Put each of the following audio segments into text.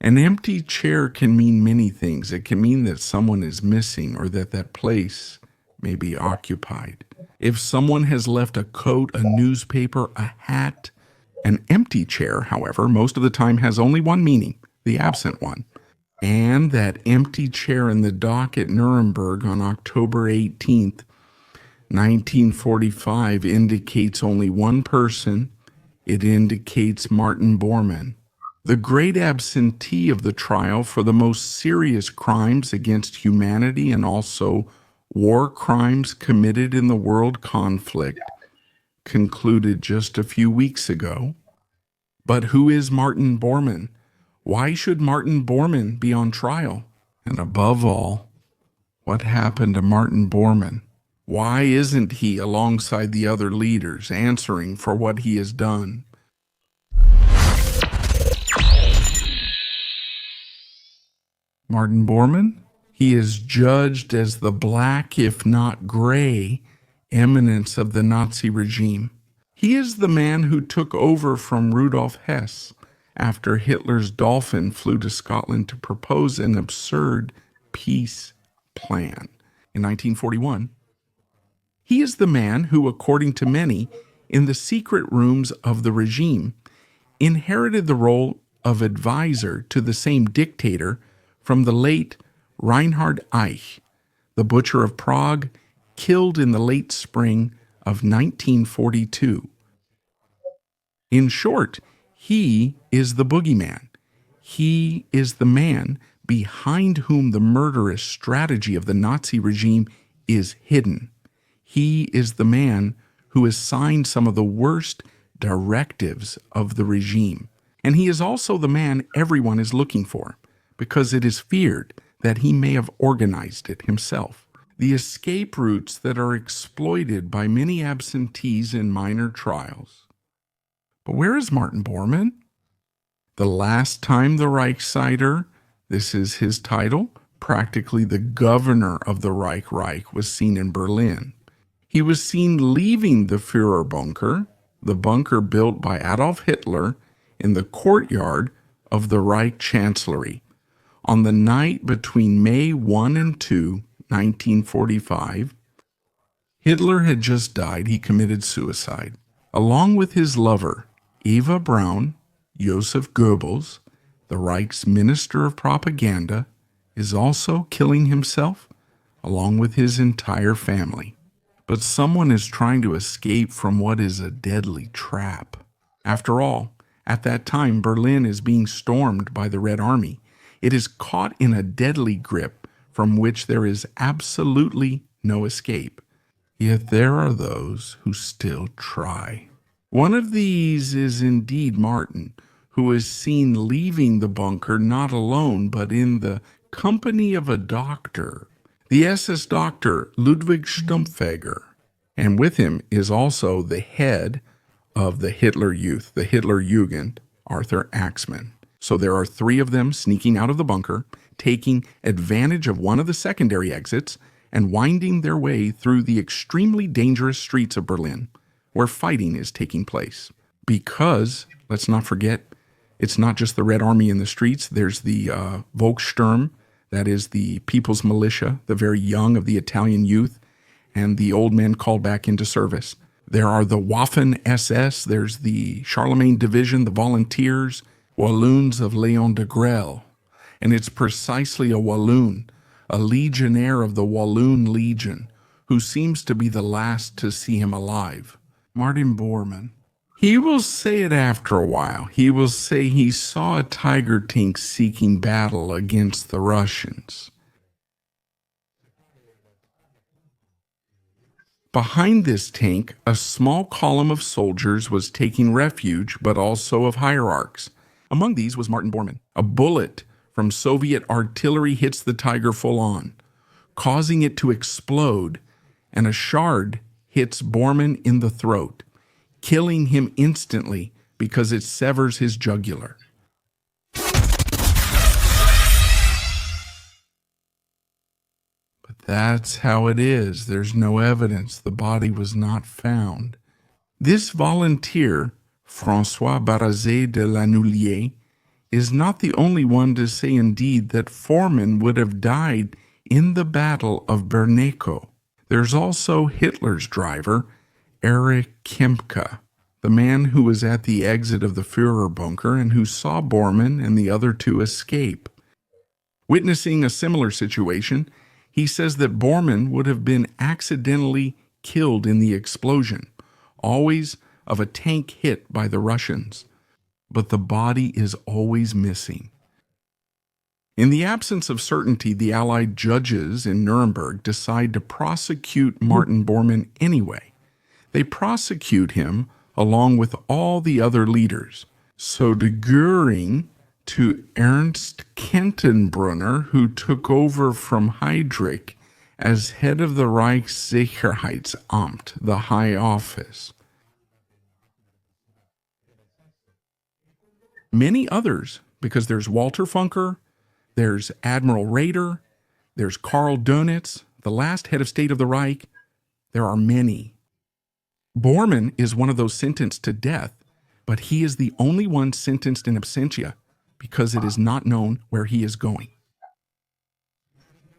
An empty chair can mean many things. It can mean that someone is missing or that that place may be occupied. If someone has left a coat, a newspaper, a hat, an empty chair, however, most of the time has only one meaning, the absent one. And that empty chair in the dock at Nuremberg on October 18th, 1945 indicates only one person. It indicates Martin Bormann, the great absentee of the trial for the most serious crimes against humanity and also war crimes committed in the world conflict, concluded just a few weeks ago. But who is Martin Bormann? Why should Martin Bormann be on trial? And above all, what happened to Martin Bormann? Why isn't he alongside the other leaders answering for what he has done? Martin Bormann? He is judged as the black, if not gray, eminence of the Nazi regime. He is the man who took over from Rudolf Hess after Hitler's Dolphin flew to Scotland to propose an absurd peace plan in 1941. He is the man who, according to many, in the secret rooms of the regime, inherited the role of advisor to the same dictator from the late Reinhard Eich, the butcher of Prague, killed in the late spring of 1942. In short, he is the boogeyman. He is the man behind whom the murderous strategy of the Nazi regime is hidden. He is the man who has signed some of the worst directives of the regime. And he is also the man everyone is looking for, because it is feared that he may have organized it himself. The escape routes that are exploited by many absentees in minor trials. But where is Martin Bormann? The last time the Reichssider, this is his title, practically the governor of the Reich, was seen in Berlin. He was seen leaving the Führerbunker, the bunker built by Adolf Hitler in the courtyard of the Reich Chancellery, on the night between May 1 and 2, 1945. Hitler had just died. He committed suicide. Along with his lover, Eva Braun, Joseph Goebbels, the Reich's Minister of Propaganda, is also killing himself, along with his entire family. But someone is trying to escape from what is a deadly trap. After all, at that time, Berlin is being stormed by the Red Army. It is caught in a deadly grip from which there is absolutely no escape. Yet there are those who still try. One of these is indeed Martin, who is seen leaving the bunker not alone, but in the company of a doctor, the SS doctor Ludwig Stumpfegger. And with him is also the head of the Hitler Youth, the Hitler Jugend, Arthur Axmann. So there are three of them sneaking out of the bunker, taking advantage of one of the secondary exits, and winding their way through the extremely dangerous streets of Berlin, where fighting is taking place. Because, let's not forget, it's not just the Red Army in the streets. There's the Volkssturm, that is the People's Militia, the very young of the Italian youth, and the old men called back into service. There are the Waffen-SS, there's the Charlemagne Division, the Volunteers, Walloons of Leon de Grelle. And it's precisely a Walloon, a legionnaire of the Walloon Legion, who seems to be the last to see him alive. Martin Bormann. He will say it after a while. He will say he saw a Tiger tank seeking battle against the Russians. Behind this tank, a small column of soldiers was taking refuge, but also of hierarchs. Among these was Martin Bormann. A bullet from Soviet artillery hits the Tiger full on, causing it to explode, and a shard hits Bormann in the throat, killing him instantly because it severs his jugular. But that's how it is. There's no evidence. The body was not found. This volunteer, François Barazet de Lanouillet, is not the only one to say indeed that Bormann would have died in the Battle of Berneco. There's also Hitler's driver, Erich Kempka, the man who was at the exit of the Führer bunker and who saw Bormann and the other two escape. Witnessing a similar situation, he says that Bormann would have been accidentally killed in the explosion, always of a tank hit by the Russians, but the body is always missing. In the absence of certainty, the Allied judges in Nuremberg decide to prosecute Martin Bormann anyway. They prosecute him along with all the other leaders. So to Göring, to Ernst Kentenbrunner, who took over from Heydrich as head of the Reichssicherheitsamt, the High Office. Many others, because there's Walter Funker, there's Admiral Raeder, there's Karl Dönitz, the last head of state of the Reich. There are many. Bormann is one of those sentenced to death, but he is the only one sentenced in absentia because it is not known where he is going.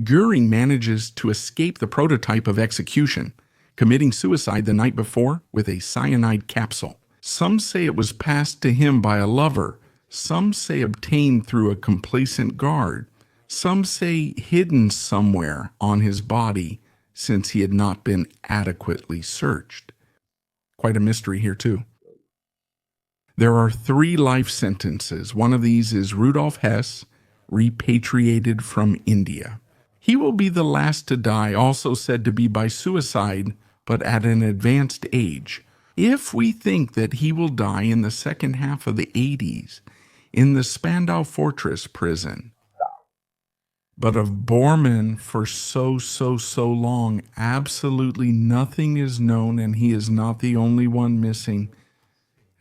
Göring manages to escape the prototype of execution, committing suicide the night before with a cyanide capsule. Some say it was passed to him by a lover. Some say obtained through a complacent guard. Some say hidden somewhere on his body since he had not been adequately searched. Quite a mystery here, too. There are 3 life sentences. One of these is Rudolf Hess, repatriated from India. He will be the last to die, also said to be by suicide, but at an advanced age. If we think that he will die in the second half of the 80s, in the Spandau Fortress prison. But of Bormann for so long, absolutely nothing is known, and he is not the only one missing,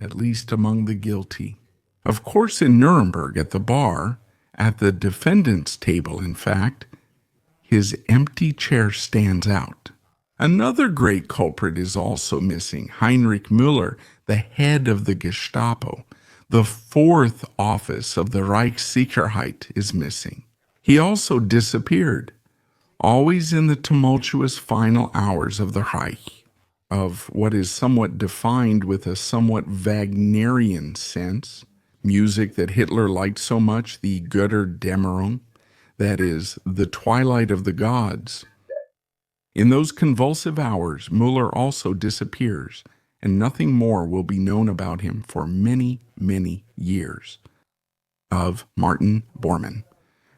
at least among the guilty. Of course, in Nuremberg, at the bar, at the defendant's table, in fact, his empty chair stands out. Another great culprit is also missing, Heinrich Müller, the head of the Gestapo. The 4th office of the Reichssicherheit is missing. He also disappeared, always in the tumultuous final hours of the Reich, of what is somewhat defined with a somewhat Wagnerian sense, music that Hitler liked so much, the Götterdämmerung, that is, the twilight of the gods. In those convulsive hours, Müller also disappears, and nothing more will be known about him for many years. Of Martin Bormann.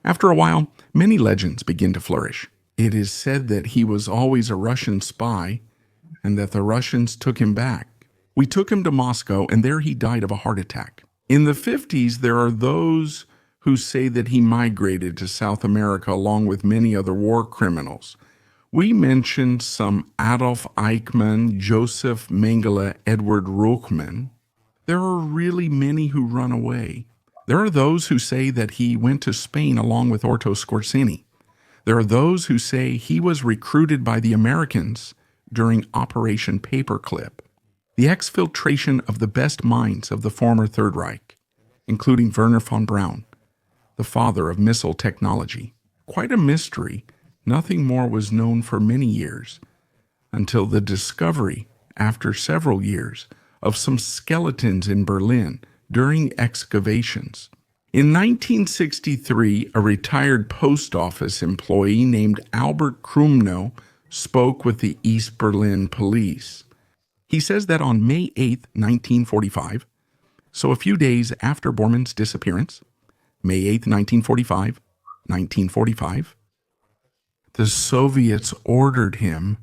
After a while, many legends begin to flourish. It is said that he was always a Russian spy, and that the Russians took him back. We took him to Moscow, and there he died of a heart attack. In the 50s, there are those who say that he migrated to South America along with many other war criminals. We mentioned some Adolf Eichmann, Joseph Mengele, Edward Ruchman. There are really many who run away. There are those who say that he went to Spain along with Orto Scorsini. There are those who say he was recruited by the Americans during Operation Paperclip. The exfiltration of the best minds of the former Third Reich, including Werner von Braun, the father of missile technology. Quite a mystery. Nothing more was known for many years, until the discovery, after several years, of some skeletons in Berlin during excavations. In 1963, a retired post office employee named Albert Krumnow spoke with the East Berlin police. He says that on May 8, 1945, so a few days after Bormann's disappearance, May 8, 1945, the Soviets ordered him,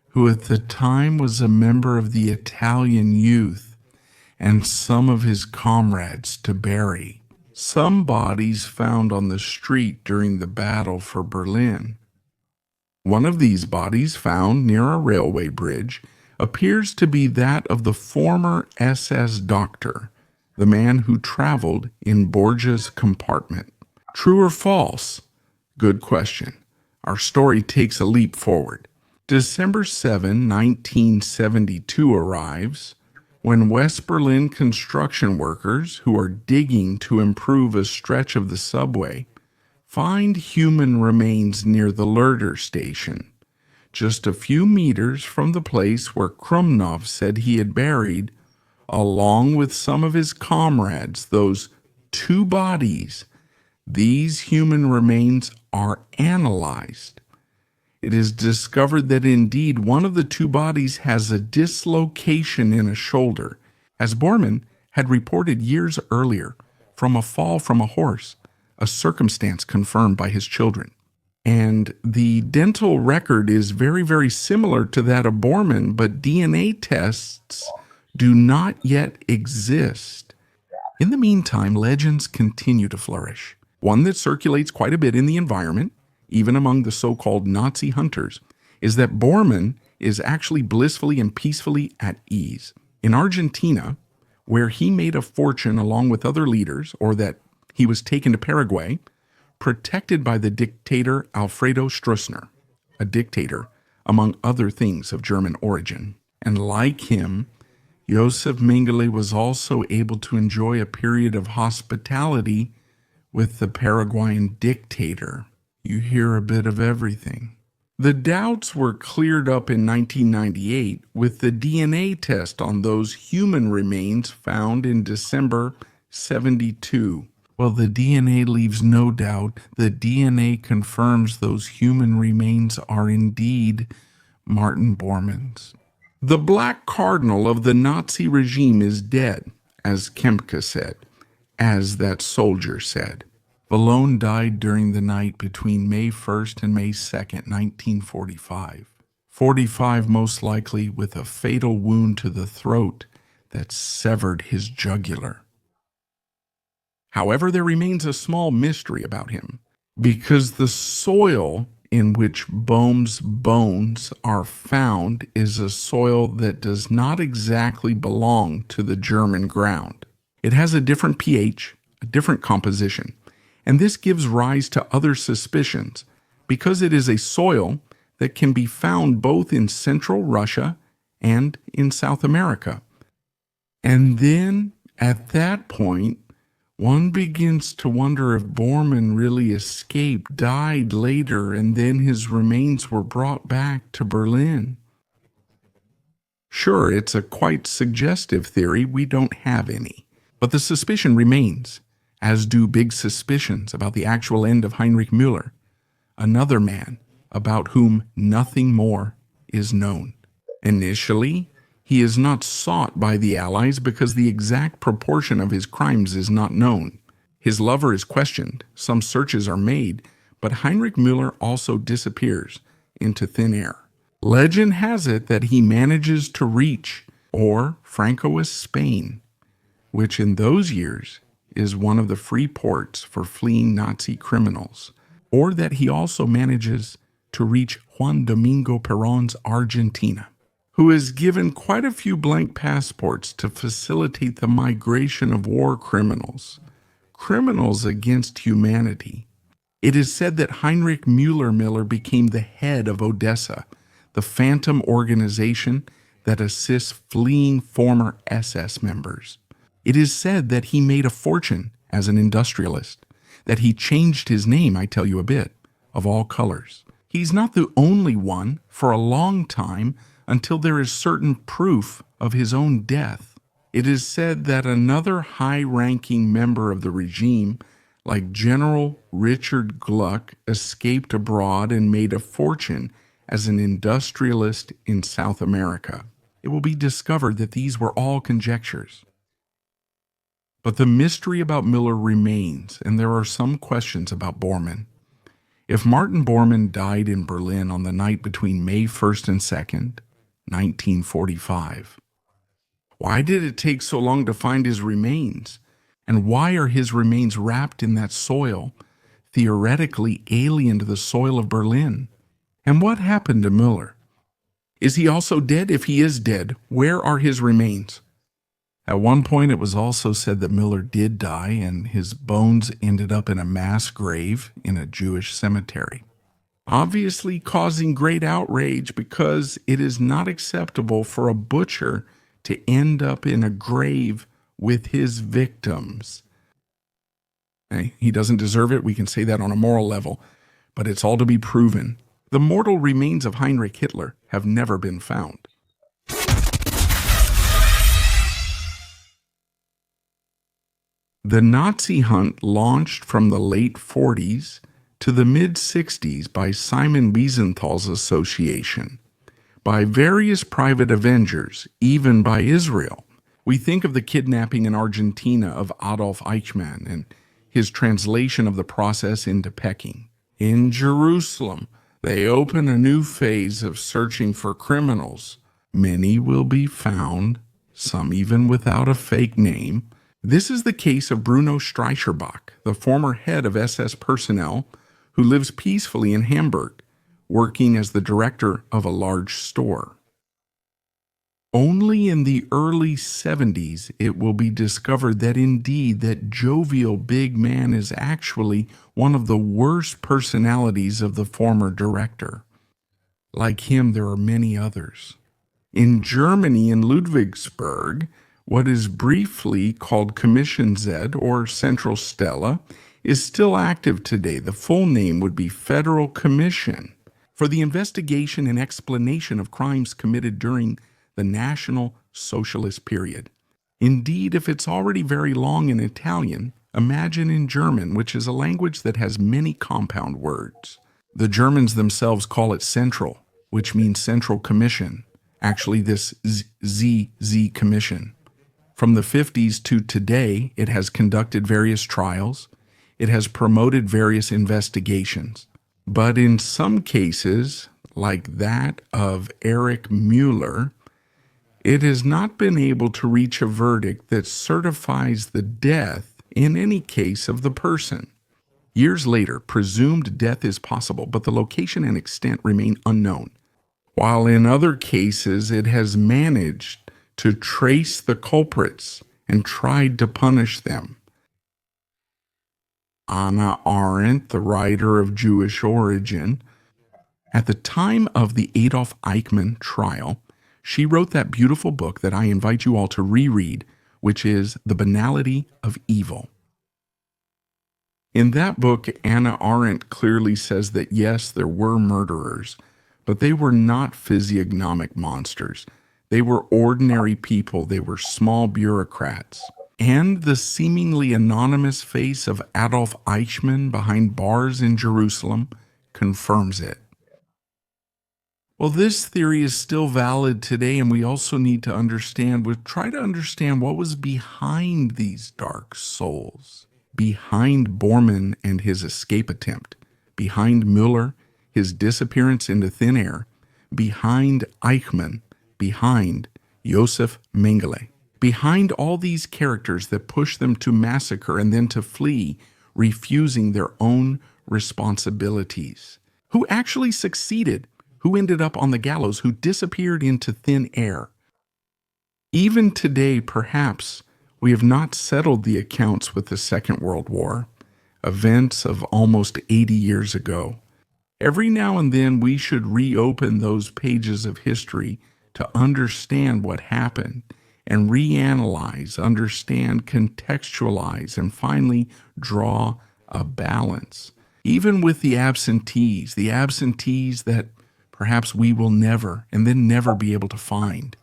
who at the time was a member of the Italian youth, and some of his comrades to bury some bodies found on the street during the battle for Berlin. One of these bodies, found near a railway bridge, appears to be that of the former SS doctor, the man who traveled in Borgia's compartment. True or false? Good question. Our story takes a leap forward. December 7, 1972 arrives. When West Berlin construction workers who are digging to improve a stretch of the subway find human remains near the Lurder station, just a few meters from the place where Krumnov said he had buried, along with some of his comrades, those two bodies, these human remains are analyzed. It is discovered that indeed one of the two bodies has a dislocation in a shoulder, as Bormann had reported years earlier from a fall from a horse, a circumstance confirmed by his children. And the dental record is very, very similar to that of Bormann, but DNA tests do not yet exist. In the meantime, legends continue to flourish. One that circulates quite a bit in the environment, even among the so-called Nazi hunters, is that Bormann is actually blissfully and peacefully at ease. In Argentina, where he made a fortune along with other leaders, or that he was taken to Paraguay, protected by the dictator Alfredo Stroessner, a dictator, among other things, of German origin. And like him, Josef Mengele was also able to enjoy a period of hospitality with the Paraguayan dictator. You hear a bit of everything. The doubts were cleared up in 1998 with the DNA test on those human remains found in December 1972. Well, the DNA leaves no doubt. The DNA confirms those human remains are indeed Martin Bormann's. The Black Cardinal of the Nazi regime is dead, as Kempka said, as that soldier said. Valone died during the night between May 1st and May 2nd, 1945. 45 most likely with a fatal wound to the throat that severed his jugular. However, there remains a small mystery about him, because the soil in which Bohm's bones are found is a soil that does not exactly belong to the German ground. It has a different pH, a different composition, and this gives rise to other suspicions, because it is a soil that can be found both in Central Russia and in South America. And then, at that point, one begins to wonder if Bormann really escaped, died later, and then his remains were brought back to Berlin. Sure, it's a quite suggestive theory. We don't have any. But the suspicion remains, as do big suspicions about the actual end of Heinrich Müller, another man about whom nothing more is known. Initially, he is not sought by the Allies because the exact proportion of his crimes is not known. His lover is questioned, some searches are made, but Heinrich Müller also disappears into thin air. Legend has it that he manages to reach, or Francoist Spain, which in those years is one of the free ports for fleeing Nazi criminals, or that he also manages to reach Juan Domingo Perón's Argentina, who has given quite a few blank passports to facilitate the migration of war criminals, criminals against humanity. It is said that Heinrich Müller became the head of Odessa, the phantom organization that assists fleeing former SS members. It is said that he made a fortune as an industrialist, that he changed his name, I tell you a bit, of all colors. He's not the only one for a long time, until there is certain proof of his own death. It is said that another high-ranking member of the regime, like General Richard Gluck, escaped abroad and made a fortune as an industrialist in South America. It will be discovered that these were all conjectures. But the mystery about Müller remains, and there are some questions about Bormann. If Martin Bormann died in Berlin on the night between May 1st and 2nd, 1945. Why did it take so long to find his remains? And why are his remains wrapped in that soil, theoretically alien to the soil of Berlin? And what happened to Müller? Is he also dead? If he is dead, where are his remains? At one point, it was also said that Müller did die and his bones ended up in a mass grave in a Jewish cemetery, obviously causing great outrage because it is not acceptable for a butcher to end up in a grave with his victims. Okay? He doesn't deserve it. We can say that on a moral level, but it's all to be proven. The mortal remains of Heinrich Hitler have never been found. The Nazi hunt launched from the late 40s to the mid-60s by Simon Wiesenthal's association, by various private avengers, even by Israel. We think of the kidnapping in Argentina of Adolf Eichmann and his translation of the process into Peking. In Jerusalem, they open a new phase of searching for criminals. Many will be found, some even without a fake name. This is the case of Bruno Streicherbach, the former head of SS personnel, who lives peacefully in Hamburg, working as the director of a large store. Only in the early 70s it will be discovered that indeed that jovial big man is actually one of the worst personalities of the former director. Like him, there are many others. In Germany, in Ludwigsburg, what is briefly called Commission Z, or Central Stella, is still active today. The full name would be Federal Commission for the investigation and explanation of crimes committed during the National Socialist period. Indeed, if it's already very long in Italian, imagine in German, which is a language that has many compound words. The Germans themselves call it Central, which means Central Commission. Actually, this ZZ Commission. From the 50s to today, it has conducted various trials. It has promoted various investigations. But in some cases, like that of Erich Müller, it has not been able to reach a verdict that certifies the death in any case of the person. Years later, presumed death is possible, but the location and extent remain unknown. While in other cases, it has managed to trace the culprits and tried to punish them. Hannah Arendt, the writer of Jewish origin, at the time of the Adolf Eichmann trial, she wrote that beautiful book that I invite you all to reread, which is The Banality of Evil. In that book, Hannah Arendt clearly says that yes, there were murderers, but they were not physiognomic monsters. They were ordinary people. They were small bureaucrats. And the seemingly anonymous face of Adolf Eichmann behind bars in Jerusalem confirms it. Well, this theory is still valid today, and we also need to try to understand what was behind these dark souls, behind Bormann and his escape attempt, behind Müller, his disappearance into thin air, behind Eichmann, behind Josef Mengele, behind all these characters that push them to massacre and then to flee, refusing their own responsibilities. Who actually succeeded? Who ended up on the gallows? Who disappeared into thin air? Even today, perhaps, we have not settled the accounts with the Second World War, events of almost 80 years ago. Every now and then we should reopen those pages of history to understand what happened and reanalyze, understand, contextualize, and finally draw a balance. Even with the absentees that perhaps we will never and then never be able to find.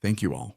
Thank you all.